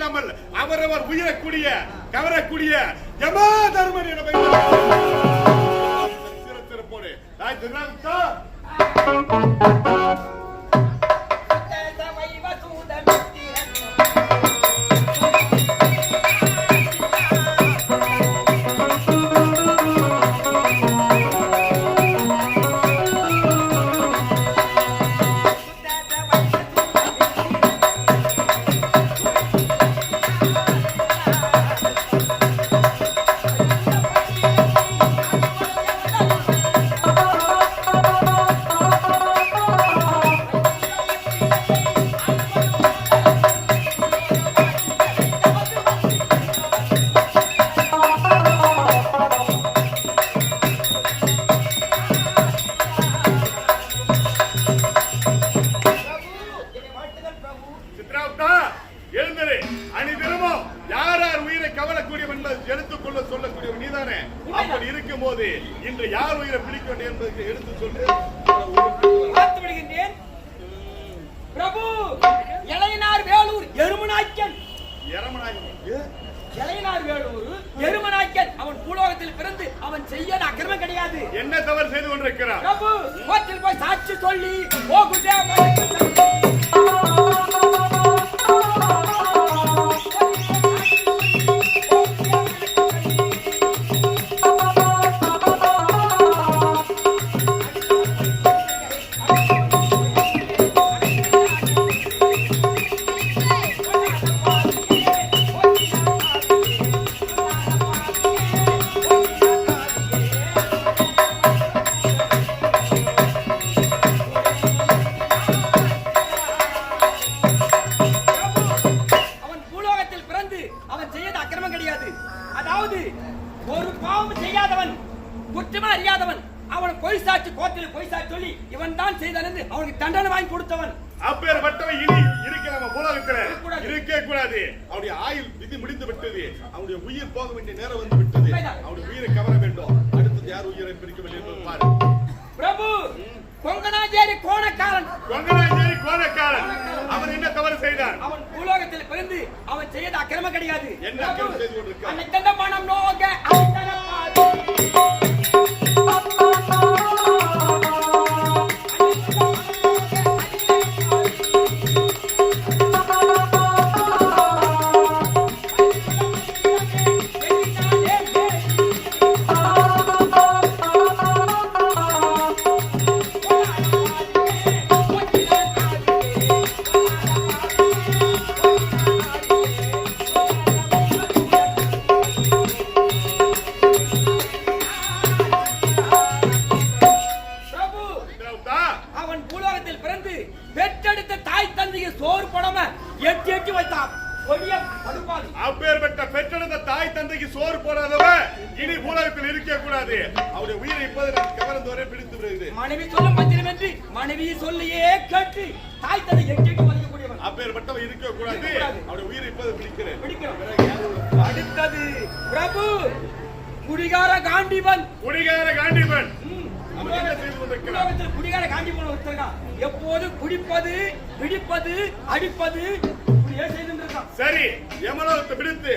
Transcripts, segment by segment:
பார்க்காமல் அவரவர் உயிரக்கூடிய கவரக்கூடிய யமா தர்மன் என சிறப்போடு இருக்கும் போது இன்று யார் உயிரை பிடிக்க வேண்டும் என்பதை எடுத்து சொல்லு. பார்த்து விடுகின்றேன். பிரபு இளையனார் வேலூர் எருமநாய்க்கன். இளையனார் வேலூர் எருமநாய்க்கன். அவன் பூலோகத்தில் பிறந்து அவன் செய்யாத அக்கிரமம் கிடையாது. என்ன தவறு செய்து கொண்டிருக்கிறான்? பிரபு கோர்ட்டில் போய் சாட்சி சொல்லி போகுதே. ஒரு பாவம் செய்யாதவன் குற்றமா அறியாதவன் அவன் பொய் சாட்சி கோர்ட்டில் பொய் சாட்சி சொல்லி இவன் தான் செய்தான் என்று அவனுக்கு தண்டனை வாங்கி கொடுத்தவன். அப்பேற்பட்டவன் இனி இருக்கிற பூலோகத்தில் இருக்கவே கூடாது. அவனுடைய ஆயுள் விதி முடிந்து விட்டது. அவனுடைய உயிர் போக வேண்டிய நேரம் வந்து விட்டது. அவனுடைய உயிரை கவர வேண்டும். அடுத்தது யார் உயிரை பிரிக்க வேண்டும் என்பது பாரு. பிரபு கொங்கனாஜேரி கோணக்காரன். கொங்கனாஜேரி கோணக்காரன் அவன் என்ன தவறு செய்தான்? அவன் பூலோகத்தில் பிறந்து அவன் செய்த அக்கிரமம் கிடையாது. என்ன அக்கிரமம் செய்து கொண்டிருக்கான்? அன்னைக்கு மனம் நோக அன்னைக்கு அப்பேற்பட்ட பெற்றெடுத்த தாய் தந்தைக்கு சோறு போடாதவன் இனி பூலோகத்தில் இருக்க கூடாது. அவருடைய உயிரை இப்போது கவர்ந்து வரை பிடித்து விடுகிறது. மனைவி சொல்லும் மந்திரமின்றி மனைவியை சொல்லியே கேட்டு தாய் தந்தை எங்கேயும் மதிக்கக்கூடியவன். அப்பேற்பட்டவன் இருக்க கூடாது. அவருடைய உயிரை இப்போது பிடிக்கிறேன். அடுத்தது பிரபு குடிகார காண்டிபன். குடிகார காண்டிபன் என்ன செய்து கொண்டிருக்கிறான்? குடிகார காண்டிபன் ஒருத்தருக்கான். எப்போது குடிப்பது பிடிப்பது அடிப்பது சரி. யமலோகத்தை பிடித்து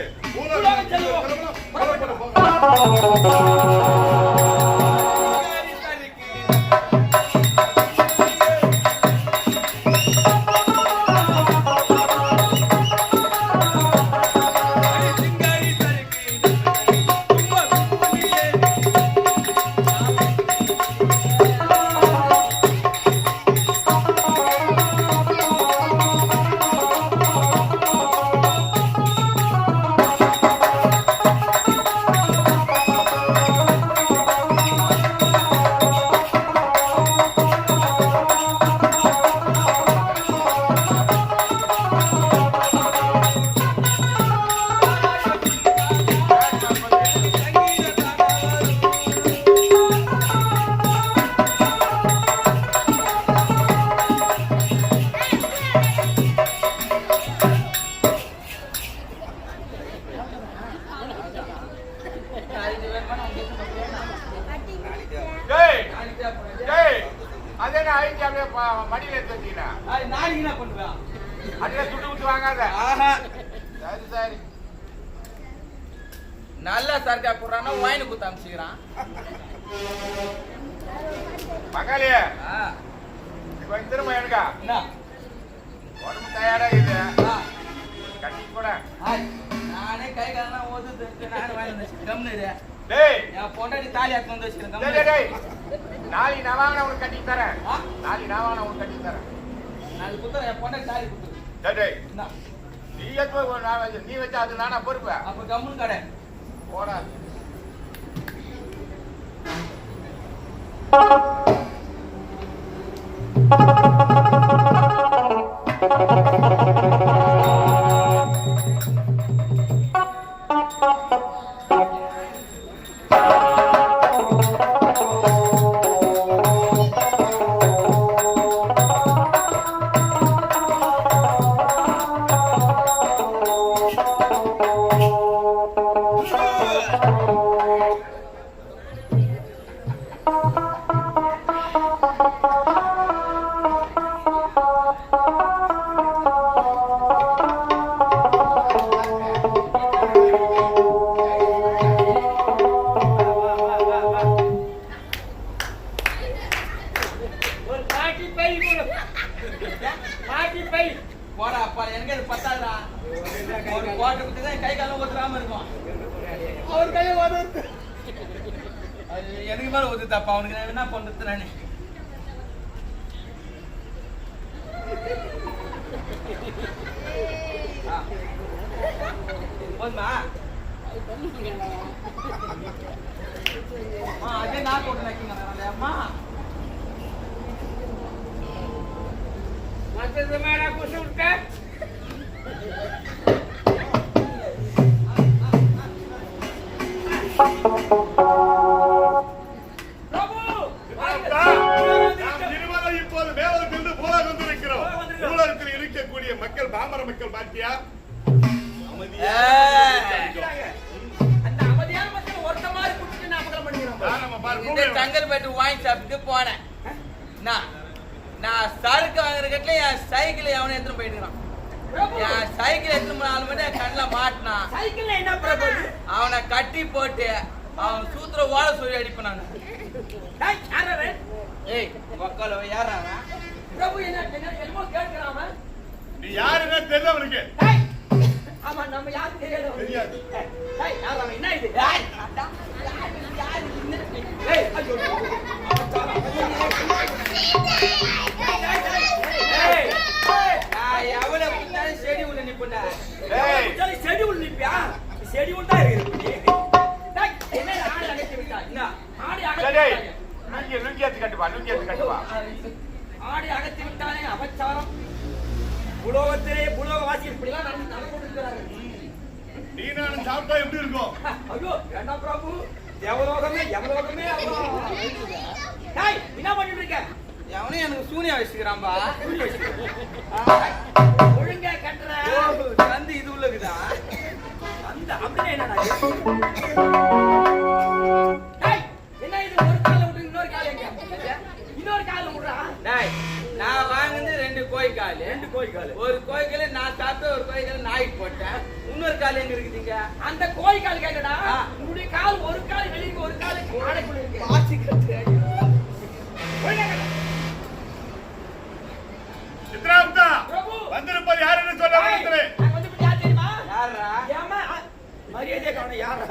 சரி சரி நல்லா சர்க்கா போடுறான்னா வாயினு குத்த அமிச்சுக்கிறான் மகளே கொஞ்சம் திரும்ப எடுக்கா என்ன உடம்பு டயர்டா இது ஆ, கட்டி கூட ஆய், நானே கை காலெல்லாம் ஓதுது நானே வாங்கி வந்து கம்னு இரு. டேய் என் பொண்டாட்டி தாலி ஆக்கி வந்து வச்சுக்கிறேன் டேய், கம்னு டேய், இரு. டேய். நாளைக்கு நான் வாங்கின உனக்கு கட்டி தரேன் ஆ, நாளைக்கு நான் வாங்கின உனக்கு கட்டி தரேன் நாளைக்கு குத்துறேன் என் பொண்டாட்டி தாலி குத்துரு டேய், டேய் என்ன நீ எடுத்து நான் வச்சு நீ வச்சா அது நானா பொறுப்பேன் அப்ப கம்முன்னு கடை போடா ஒரு பாட்டி பை கொடு. பாட்டி பை. போடா அப்பா எனக்கு அது பத்தாதுடா ஒரு கோட்டை குத்தி தான் கை காலம் ஒத்துறாம இருக்கும் அவர் கையை ஓடுறது. அது எனக்கு மேல ஒத்துதாப்பா அவனுக்கு நான் என்ன பண்றது நானு ஆ. போதுமா அதே நான் போட்டு நக்கிங்க அம்மா மற்றது மேல குசு விட்ட. பிரபு, வாருங்கள். நாம் இருவரும் இப்போது மேலத்திலிருந்து பூலோகம் வந்திருக்கிறோம். பூலோகத்தில் இருக்கக்கூடிய மக்கள் பாமர மக்கள் பாத்தியா அமைதியா இருக்கிறாங்க. அந்த அமைதியான மக்கள் ஒருத்த மாதிரி குடிச்சிட்டு நாமக்கல் பண்ணிக்கிறோம். நம்ம பாரு இந்த செங்கல்பட்டு வாங்கி சாப்பிட்டு போனேன் நான் சரக்கு வாங்குற கட்டில என் சைக்கிள் எவனை எடுத்துட்டு போயிட்டுக்கிறான் பிரபு, என் சைக்கிள் எடுத்துட்டு போனாலும் மட்டும் என் கண்ணில் மாட்டினான் சைக்கிள்ல என்ன பிரபு? அவனை கட்டி போட்டு அவன் சூத்திர ஓட சொல்லி அடிப்பேன் நான் டேய், யார் அவன்? ஏய் மக்கள் யாரா பிரபு என்னமோ கேட்கிறான் அவன். நீ யாருன்னா தெரியல அவனுக்கு டேய், ஆமா நம்ம யாருக்கு தெரியாது அவனுக்கு. தெரியாது. டேய், யார் அவன்? என்ன இது? டேய், டேய், ஐயோ. டேய், நான் எவனை பின்னாலும் செடி உள்ள நிப்பேன்டா டேய் டேய், செடி உள்ள நிப்பியா? செடி உள்ள தான் இருக்குது. டேய், என்ன ஆடு அகற்றி விட்டாய்? என்ன? ஆடு டேய், அகற்றி டேய் விட்டாய். லுங்கி எடுத்து கட்டுப்பா லுங்கி எடுத்து கட்டுப்பா ஆடி அகற்றி விட்டானே அபச்சாரம். புலோகத்திலே புலோகவாசிகள் இப்படிலாம் நடந்து கொண்டிருக்கிறார்கள். நீ நானும் சாப்பிட்டா எப்படி இருக்கும் ஐயோ என்ன பிரபு, தேவலோகமே யமலோகமே அவ்வளோ. டேய், என்ன பண்ணிட்டு இருக்க? எவனையும் எனக்கு சூனியா வச்சுக்கிறான்பா ஒழுங்கா கட்டுற. வந்து இது உள்ளக்குதா அந்த அப்படின்னா என்னடா இது? டேய், என்ன இது ஒரு கால்ல விட்டு இன்னொரு கால் எங்க? இன்னொரு கால்ல விடுறா. டேய் நான் வாங்குனது 2 கோழிக்கால் 2 கோழிக்கால். ஒரு கோழிக்கால நான் சாப்பிட்டு ஒரு கோழிக்கால நாய்க்கு போட்டேன் இன்னொரு கால் எங்க இருக்குதுங்க அந்த கோழிக்கால் கேட்டடா. ஆ. உன்னுடைய கால் ஒரு கால் வெளியிருக்கு, ஒரு கால் ஆடைக்குள்ள இருக்கு. பாசி கட்டு ஒழுங்கா கட்டு. சித்ராவுத்தா பிரபு, வந்திருப்பது யாருன்னு சொல்ல டேய், வந்துரு நான் வந்து இப்ப யார் தெரியுமா? யாரா ஏமா மரியாதையா கவனம் யாரா?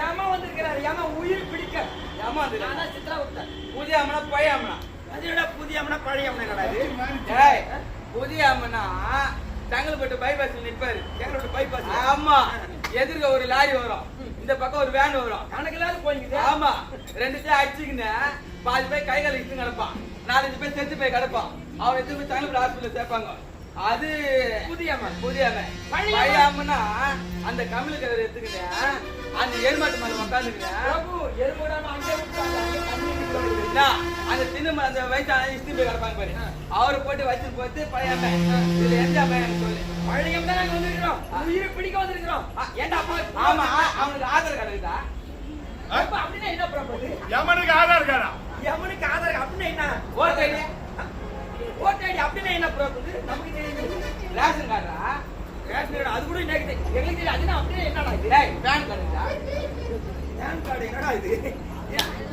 ஏமா வந்திருக்கிறாரு? ஏமா உயிர் பிடிக்க? ஏமாந்து நானா சித்ராவுத்தன். புதிய அம்மனா பழைய அம்மனா அது என்னடா புதிய அம்மனா பழைய அம்மனா என்னடா இது? டேய் புதிய அம்மனா செங்கல்பட்டு பைபாஸ்ல நிப்பாரு எங்களோட பைபாஸ். ஆமா எதிர்க்க ஒரு லாரி வரும் இந்த பக்கம் ஒரு வேன் வரும் கணக்கில்லாத போய்க்குது. ஆமா 2 பேர் அடிச்சுக்கின்னு பாதி பேர் கை கால இட்டு கிடப்பான் 4-5 பேர் செத்து போய் கிடப்பான் அவன் எடுத்து போய் செங்கல்பட்டு ஹாஸ்பிட்டல் சேர்ப்பாங்க அது புதிய அம்மன். புதிய அம்மன் பழைய பழைய அம்மனா அந்த கமிழ் கலர் எடுத்துக்கிட்டேன் அந்த எருமாட்டு மேல உட்காந்துக்கிட்டேன் பிரபு, எருமுடாம அங்கே விட்டுறாங்க. அங்கே தண்ணி நிக்குது. அந்த சின்ன அந்த வயசான இஸ்தி போய் கிடப்பாங்க பாரு அவரை போட்டு வச்சு போட்டு பழைய அம்மன் இதுல எந்த அம்மன் எனக்கு சொல்லு பழைய அம்மன் தான் நாங்க வந்திருக்கிறோம். உயிரை பிடிக்க வந்திருக்கிறோம். ஏன்டா அப்பா? ஆமா அவனுக்கு ஆதார் கார்டு இருக்குதா அப்பா, அப்படின்னா என்ன பிரபு இது? யமனுக்கு ஆதார் கார்டா எவனுக்கு ஆதார் அப்படின்னா என்ன? ஓட்டு ஐடி ஓட்டு ஐடி அப்படின்னா என்ன பிரபு இது? நமக்கு தெரியுது. ரேஷன் கார்டா ரேஷன் கார்டு அது கூட குடு நேக்குது எங்களுக்கு தெரியாது அதுனா அப்படியே என்னடா இது டேய் பேன் கார்டுடா பேன் கார்டு என்னடா இது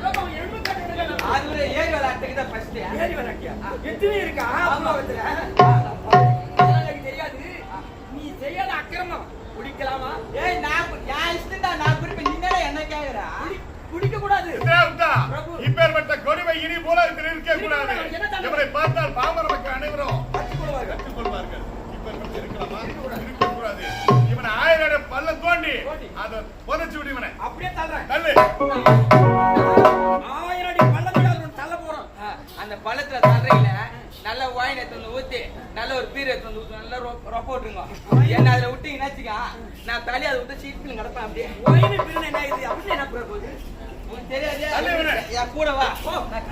ரோபம் எலும்பு கார்டு என்னடா அது ஒரு ஏரி விளையாட்டுக்கு தான் ஃபர்ஸ்ட் ஏறி வரட்டியா எத்தனை இருக்கா ஆமாவத்துல அதெல்லாம் எனக்கு தெரியாது நீ செய்யாத அக்கிரமம் குடிக்கலாமா ஏய் நான் யா இஷ்டடா நான் குறிப்பே நீ என்னடா என்ன கேக்குறா குடிக்க கூடாது பிரபு, இப்பேற்பட்ட கொடுமை இனி பூலோகத்தில் இருக்க கூடாது. இவரை பார்த்தால் பாமர மக்கள் அனைவரும் கற்றுக்கொள்வார்கள். இப்பேற்பட்ட இருக்கலாமா? இருக்கக்கூடாது. இவனை 1000 அடி பள்ளம் தோண்டி அதை புதைச்சு விடு இவனை. அப்படியே தள்ளுறேன் தள்ளு. 1000 அடி பள்ளம் விட அவன் தள்ள போறான் அந்த பழத்துல தள்ளுறீங்கள நல்ல வாயின் எடுத்து வந்து ஊத்தி நல்ல ஒரு பீர் எடுத்து வந்து ஊத்தி நல்லா ரொப்ப விட்டுருங்க என்ன அதுல விட்டீங்கன்னா வச்சுக்கா நான் தள்ளி அதை விட்டு சீட்ல கிடப்பேன் அப்படியே ஒயினு பிரிவு என்ன இது அப்படி என்ன போகுது உனக்கு தெரியாது தள்ளு இவனை. என் கூட வா ஓ நான்